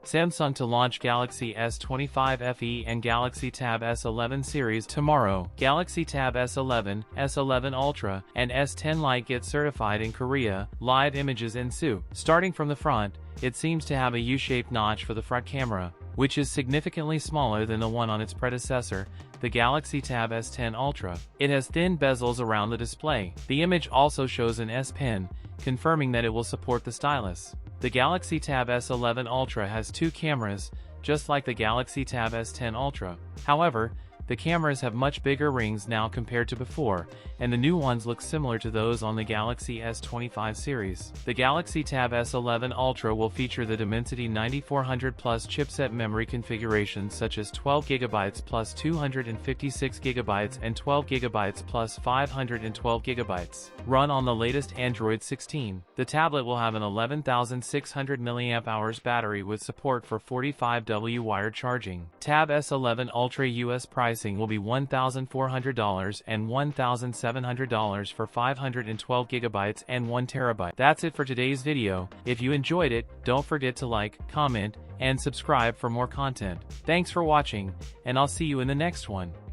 Samsung to launch Galaxy S25 FE and Galaxy Tab S11 series tomorrow. Galaxy Tab S11, S11 Ultra, and S10 Lite get certified in Korea. Live images ensue. Starting from the front, it seems to have a U-shaped notch for the front camera, which is significantly smaller than the one on its predecessor, the Galaxy Tab S10 Ultra. It has thin bezels around the display. The image also shows an S-Pen, confirming that it will support the stylus. The Galaxy Tab S11 Ultra has two cameras, just like the Galaxy Tab S10 Ultra. However, the cameras have much bigger rings now compared to before, and the new ones look similar to those on the Galaxy S25 series. The Galaxy Tab S11 Ultra will feature the Dimensity 9400 Plus chipset memory configurations such as 12GB plus 256GB and 12GB plus 512GB. Run on the latest Android 16. The tablet will have an 11,600 mAh battery with support for 45W wired charging. Tab S11 Ultra US pricing will be $1,400 and $1,700 for 512GB and 1TB. That's it for today's video. If you enjoyed it, don't forget to like, comment, and subscribe for more content. Thanks for watching, and I'll see you in the next one.